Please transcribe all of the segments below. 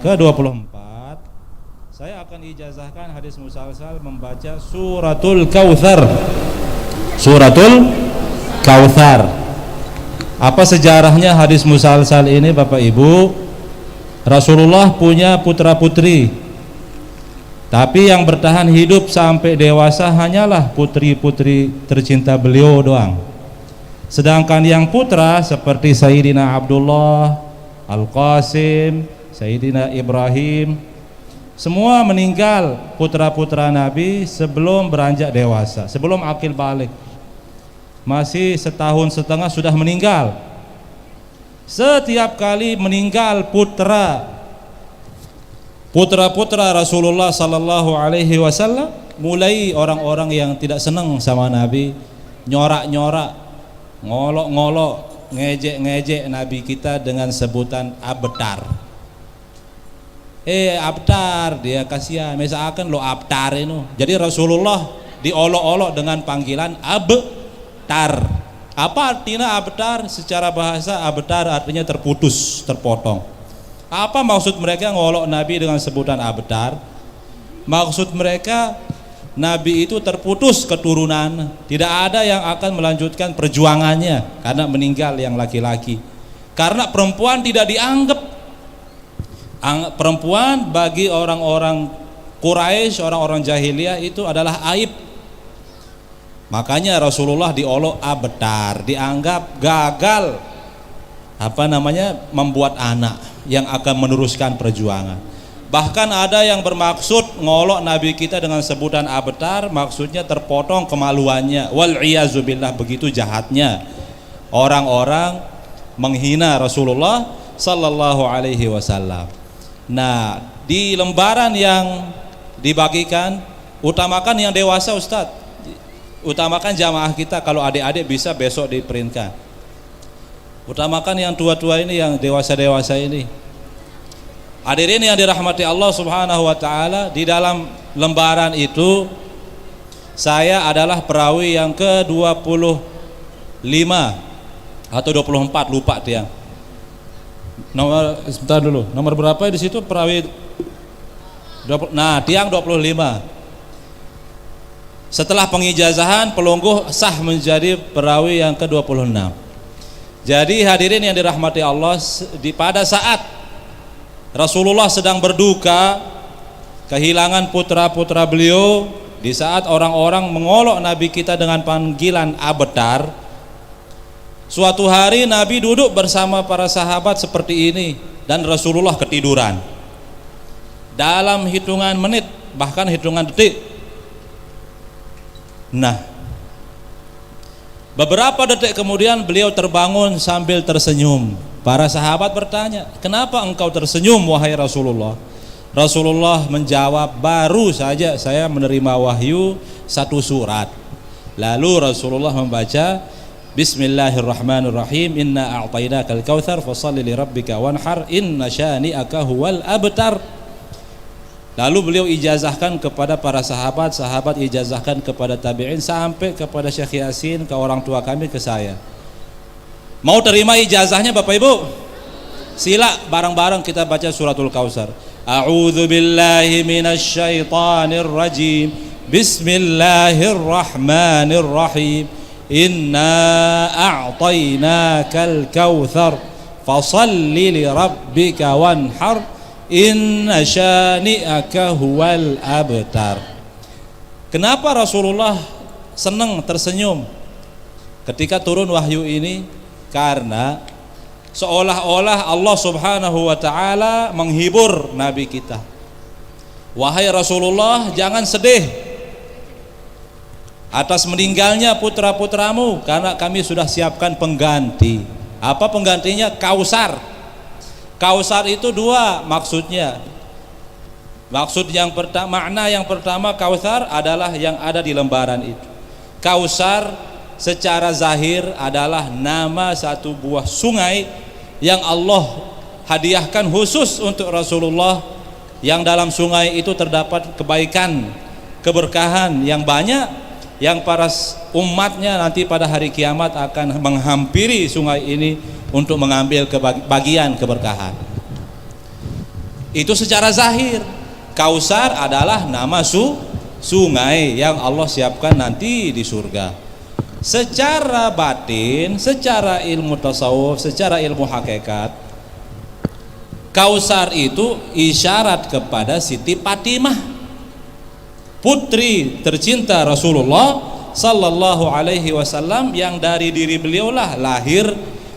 ke-24 saya akan ijazahkan hadis musalsal membaca suratul Kautsar. Suratul Kautsar. Apa sejarahnya hadis musalsal ini Bapak Ibu? Rasulullah punya putra-putri, tapi yang bertahan hidup sampai dewasa hanyalah putri-putri tercinta beliau doang. Sedangkan yang putra seperti Sayyidina Abdullah, Al-Qasim, Sayyidina Ibrahim, semua meninggal putra-putra Nabi sebelum beranjak dewasa, sebelum akil balik. Masih setahun setengah sudah meninggal. Setiap kali meninggal putra-putra Rasulullah sallallahu alaihi wasallam, mulai orang-orang yang tidak senang sama Nabi nyorak-nyorak, ngolok-ngolok, ngejek-ngejek Nabi kita dengan sebutan abtar. Abtar, dia kasihan, misalkan lo abtar itu. Jadi Rasulullah diolok-olok dengan panggilan abtar. Apa artinya abtar? Secara bahasa abtar artinya terputus, terpotong. Apa maksud mereka ngolok Nabi dengan sebutan abtar? Maksud mereka Nabi itu terputus keturunan, tidak ada yang akan melanjutkan perjuangannya karena meninggal yang laki-laki. Karena perempuan tidak dianggap. Perempuan bagi orang-orang Quraisy, orang-orang jahiliyah itu adalah aib. Makanya Rasulullah diolok abtar, dianggap gagal membuat anak yang akan meneruskan perjuangan. Bahkan ada yang bermaksud ngolok Nabi kita dengan sebutan abtar, maksudnya terpotong kemaluannya. Wal iyazubillah, begitu jahatnya orang-orang menghina Rasulullah sallallahu alaihi wasallam. Nah, di lembaran yang dibagikan utamakan yang dewasa Ustadz, utamakan jamaah kita. Kalau adik-adik bisa besok diprintkan. Utamakan yang tua-tua ini, yang dewasa-dewasa ini. Hadirin yang dirahmati Allah subhanahu wa ta'ala, di dalam lembaran itu saya adalah perawi yang ke-25 atau 24, lupa tiang. Sebentar dulu, nomor berapa di situ perawi 20, nah tiang 25. Setelah pengijazahan pelungguh sah menjadi perawi yang ke-26. Jadi hadirin yang dirahmati Allah, pada saat Rasulullah sedang berduka kehilangan putra-putra beliau, di saat orang-orang mengolok Nabi kita dengan panggilan abtar, suatu hari Nabi duduk bersama para sahabat seperti ini dan Rasulullah ketiduran. Dalam hitungan menit, bahkan hitungan detik. Nah, beberapa detik kemudian beliau terbangun sambil tersenyum. Para sahabat bertanya, "Kenapa engkau tersenyum wahai Rasulullah?" Rasulullah menjawab, "Baru saja saya menerima wahyu satu surat." Lalu Rasulullah membaca, Bismillahirrahmanirrahim, inna a'tainakal kautsar fashalli lirabbika wanhar inna syani'aka huwal abtar. Lalu beliau ijazahkan kepada para sahabat, sahabat ijazahkan kepada tabi'in, sampai kepada Syekh Yasin, ke orang tua kami, ke saya. Mau terima ijazahnya Bapak Ibu? Sila bareng-bareng kita baca suratul Kautsar. A'udzu billahi minasy syaithanir rajim. Bismillahirrahmanirrahim. Inna a'tainakal kautsar fashalli lirabbika wanhar inna syani'aka huwal abtar. Kenapa Rasulullah senang tersenyum ketika turun wahyu ini? Karena seolah-olah Allah subhanahu wa ta'ala menghibur Nabi kita. Wahai Rasulullah, jangan sedih atas meninggalnya putra-putramu, karena kami sudah siapkan pengganti. Apa penggantinya? Kautsar. Kautsar itu dua maksudnya. Maksud yang pertama, makna yang pertama Kautsar adalah yang ada di lembaran itu. Kautsar secara zahir adalah nama satu buah sungai yang Allah hadiahkan khusus untuk Rasulullah, yang dalam sungai itu terdapat kebaikan, keberkahan yang banyak, yang para umatnya nanti pada hari kiamat akan menghampiri sungai ini untuk mengambil bagian keberkahan. Itu secara zahir. Kausar adalah nama sungai yang Allah siapkan nanti di surga. Secara batin, secara ilmu tasawuf, secara ilmu hakikat, Kausar itu isyarat kepada Siti Fatimah, putri tercinta Rasulullah sallallahu alaihi wasallam, yang dari diri beliaulah lahir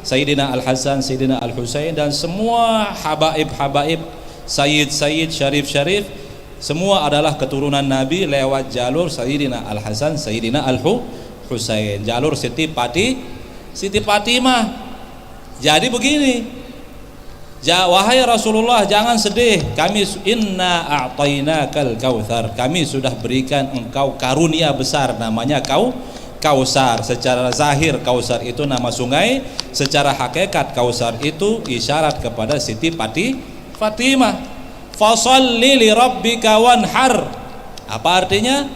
Sayyidina Al-Hasan, Sayyidina Al-Husain, dan semua habaib-habaib, Sayyid-Sayyid, Syarif-Syarif, semua adalah keturunan Nabi lewat jalur Sayyidina Al-Hasan, Sayyidina Al-Husain, jalur Siti Fatimah. Jadi begini, wahai Rasulullah, jangan sedih, kami inna a'tainakal kautsar, kami sudah berikan engkau karunia besar namanya Kausar. Secara zahir Kausar itu nama sungai, secara hakikat Kausar itu isyarat kepada Siti Fatimah. Fasholli li rabbika wanhar. Apa artinya?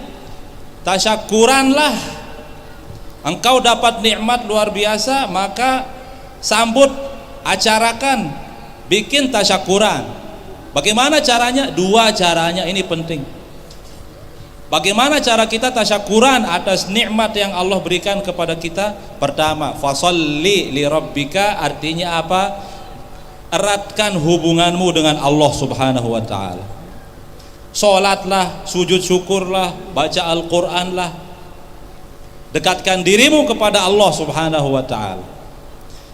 Tasyakuranlah, engkau dapat nikmat luar biasa, maka sambut, acarakan, bikin tasyakuran. Bagaimana caranya? Dua caranya ini penting. Bagaimana cara kita tasyakuran atas nikmat yang Allah berikan kepada kita? Pertama, fasholli li rabbika, artinya apa? Eratkan hubunganmu dengan Allah Subhanahu wa ta'ala. Sholatlah, sujud syukurlah, baca Al-Quranlah, dekatkan dirimu kepada Allah Subhanahu wa ta'ala.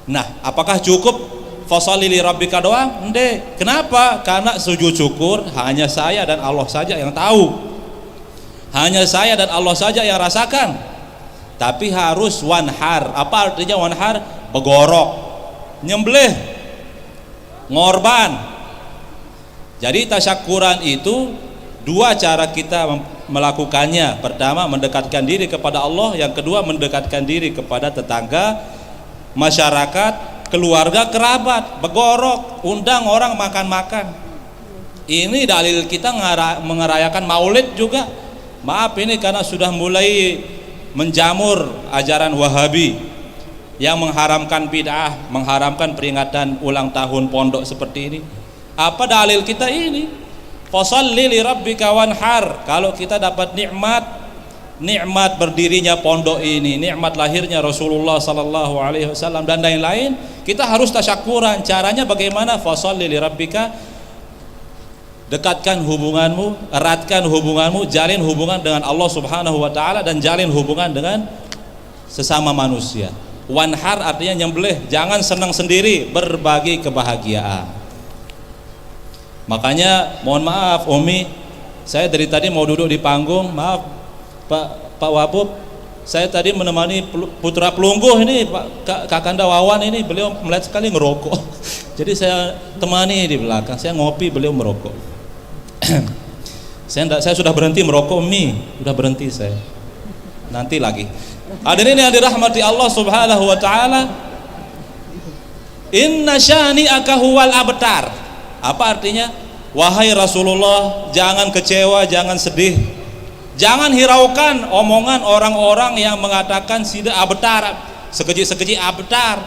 Nah, apakah cukup fasholli li rabbika doang? Enggak. Kenapa? Karena sujud syukur hanya saya dan Allah saja yang tahu, hanya saya dan Allah saja yang rasakan. Tapi harus wanhar. Apa artinya wanhar? Begorok, nyembelih, ngorban. Jadi tasyakuran itu dua cara kita melakukannya. Pertama, mendekatkan diri kepada Allah. Yang kedua, mendekatkan diri kepada tetangga, masyarakat, keluarga, kerabat. Begorok, undang orang makan-makan. Ini dalil kita mengerayakan maulid juga. Maaf, ini karena sudah mulai menjamur ajaran Wahabi yang mengharamkan bid'ah, mengharamkan peringatan ulang tahun pondok seperti ini. Apa dalil kita ini? Fasholli li rabbika wanhar. Kalau kita dapat nikmat berdirinya pondok ini, nikmat lahirnya Rasulullah sallallahu alaihi wasallam dan lain-lain, kita harus tasyakuran. Caranya bagaimana? Fasholli li rabbika, dekatkan hubunganmu, eratkan hubunganmu, jalin hubungan dengan Allah Subhanahu wa ta'ala, dan jalin hubungan dengan sesama manusia. Wanhar artinya nyembelih, jangan senang sendiri, berbagi kebahagiaan. Makanya mohon maaf Umi, saya dari tadi mau duduk di panggung, maaf Pak Wabub, saya tadi menemani putra pelungguh ini Pak Kakanda Wawan ini, beliau melihat sekali ngerokok. Jadi saya temani di belakang, saya ngopi, beliau merokok. Saya sudah berhenti merokok Umi, sudah berhenti saya. Nanti lagi. Hadirin yang dirahmati Allah Subhanahu wa ta'ala, inna syani'aka huwal abtar. Apa artinya? Wahai Rasulullah, jangan kecewa, jangan sedih, jangan hiraukan omongan orang-orang yang mengatakan sida abtar, sekeji-sekeji abtar.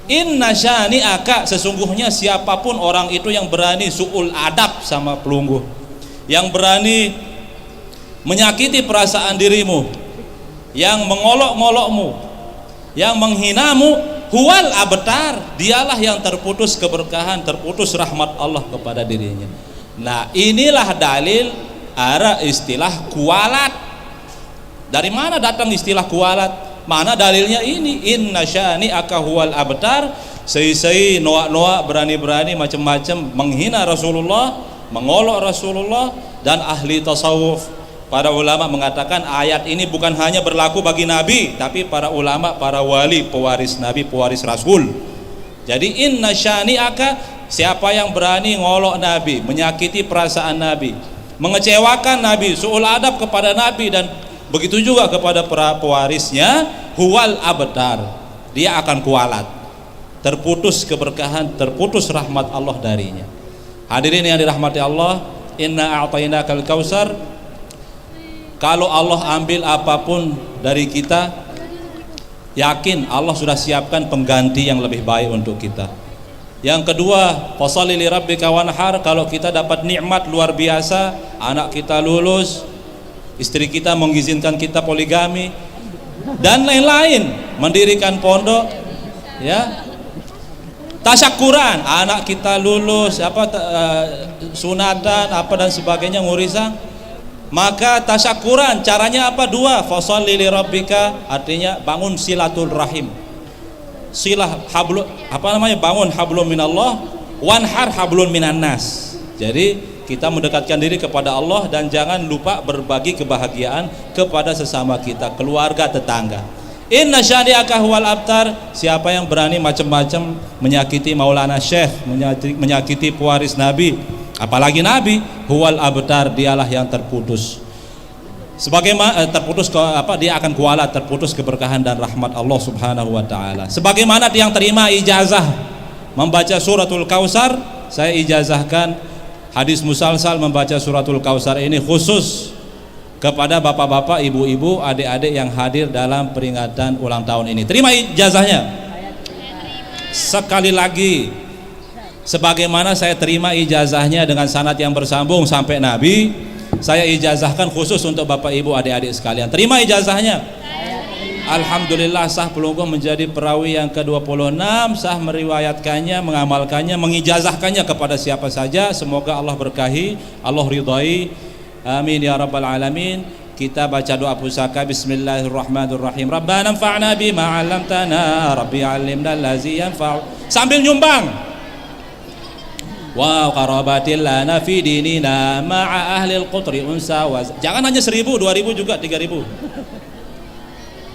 Inna syani'aka, sesungguhnya siapapun orang itu yang berani su'ul adab sama pelungguh, yang berani menyakiti perasaan dirimu, yang mengolok-ngolokmu, yang menghinamu, huwal abtar, dialah yang terputus keberkahan, terputus rahmat Allah kepada dirinya. Nah, inilah dalil ara istilah kualat. Dari mana datang istilah kualat? Mana dalilnya ini? Inna syani'aka huwal abtar. Sei-sei, noak-noak, berani-berani macam-macam menghina Rasulullah, mengolok Rasulullah. Dan ahli tasawuf, para ulama mengatakan ayat ini bukan hanya berlaku bagi Nabi, tapi para ulama, para wali, pewaris Nabi, pewaris Rasul. Jadi inna syani'aka, siapa yang berani ngolok Nabi, menyakiti perasaan Nabi, mengecewakan Nabi, su'ul adab kepada Nabi, dan begitu juga kepada para pewarisnya, huwal abtar, dia akan kualat, terputus keberkahan, terputus rahmat Allah darinya. Hadirin yang dirahmati Allah, inna a'tainakal kautsar. Kalau Allah ambil apapun dari kita, yakin Allah sudah siapkan pengganti yang lebih baik untuk kita. Yang kedua, fasholli li rabbika wanhar. Kalau kita dapat nikmat luar biasa, anak kita lulus, istri kita mengizinkan kita poligami dan lain-lain, mendirikan pondok, ya, tasyakuran, anak kita lulus, sunatan, dan sebagainya, ngurisan, maka tasyakuran caranya apa? Dua, fasholli li rabbika, artinya bangun silaturahim, bangun hablum minallah, wanhar hablum minan nas. Jadi kita mendekatkan diri kepada Allah dan jangan lupa berbagi kebahagiaan kepada sesama kita, keluarga, tetangga. Inna syani'aka huwal abtar. Siapa yang berani macam-macam menyakiti Maulana Syekh, menyakiti pewaris Nabi, apalagi Nabi, huwal abtar, dialah yang terputus. Sebagaimana dia akan kualat, terputus keberkahan dan rahmat Allah Subhanahu wa taala. Sebagaimana yang terima ijazah membaca suratul Kausar, saya ijazahkan hadis musalsal membaca suratul Kausar ini khusus kepada bapak-bapak, ibu-ibu, adik-adik yang hadir dalam peringatan ulang tahun ini. Terima ijazahnya. Sekali lagi, sebagaimana saya terima ijazahnya dengan sanad yang bersambung sampai Nabi, saya ijazahkan khusus untuk bapak, ibu, adik-adik sekalian. Terima ijazahnya. Alhamdulillah sah pelungguh menjadi perawi yang ke-26, sah meriwayatkannya, mengamalkannya, mengijazahkannya kepada siapa saja. Semoga Allah berkahi, Allah ridhai. Amin ya rabbal alamin. Kita baca doa pusaka. Bismillahirrahmanirrahim. Rabbana anfa'na bima 'allamtana, Rabbi 'allimna allazi yanfa'u. Sambil nyumbang. Wa qarabatil lana fi dinina ma'a ahli al-qutri unsa wa. Jangan hanya 1000, 2000 juga 3000.